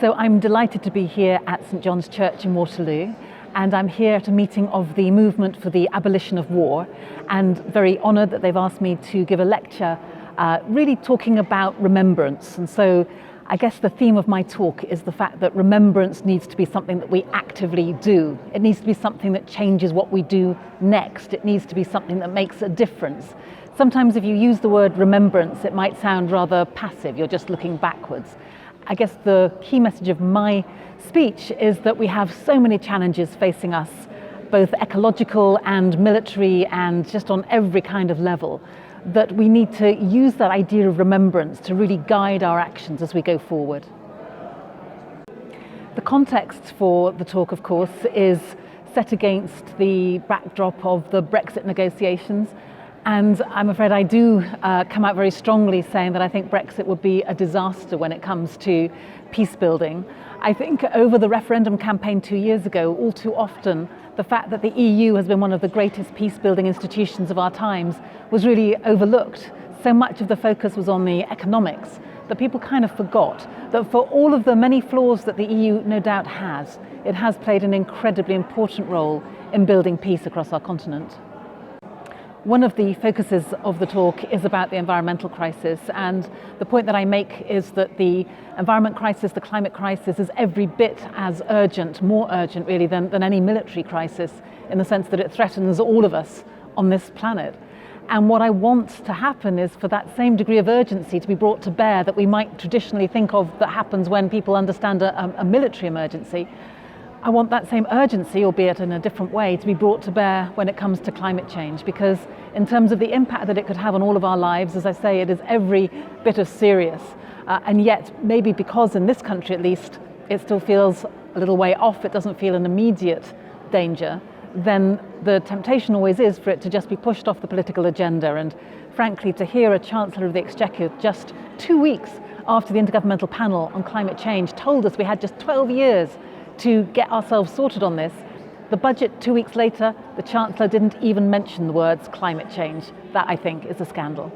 So I'm delighted to be here at St John's Church in Waterloo, and I'm here at a meeting of the movement for the abolition of war, and very honoured that they've asked me to give a lecture really talking about remembrance. And so I guess the theme of my talk is the fact that remembrance needs to be something that we actively do. It needs to be something that changes what we do next. It needs to be something that makes a difference. Sometimes if you use the word remembrance, it might sound rather passive. You're just looking backwards. I guess the key message of my speech is that we have so many challenges facing us, both ecological and military and just on every kind of level, that we need to use that idea of remembrance to really guide our actions as we go forward. The context for the talk, of course, is set against the backdrop of the Brexit negotiations. And I'm afraid I do come out very strongly saying that I think Brexit would be a disaster when it comes to peace building. I think over the referendum campaign 2 years ago, all too often, the fact that the EU has been one of the greatest peace building institutions of our times was really overlooked. So much of the focus was on the economics that people kind of forgot that for all of the many flaws that the EU no doubt has, it has played an incredibly important role in building peace across our continent. One of the focuses of the talk is about the environmental crisis, and the point that I make is that the environment crisis, the climate crisis, is every bit as urgent, more urgent really than any military crisis, in the sense that it threatens all of us on this planet. And what I want to happen is for that same degree of urgency to be brought to bear that we might traditionally think of that happens when people understand a military emergency. I want that same urgency, albeit in a different way, to be brought to bear when it comes to climate change, because in terms of the impact that it could have on all of our lives, as I say, it is every bit as serious. And yet, maybe because in this country at least, it still feels a little way off, it doesn't feel an immediate danger, then the temptation always is for it to just be pushed off the political agenda. And frankly, to hear a Chancellor of the Exchequer just 2 weeks after the Intergovernmental Panel on Climate Change told us we had just 12 years to get ourselves sorted on this, the budget 2 weeks later, the Chancellor didn't even mention the words climate change. That, I think, is a scandal.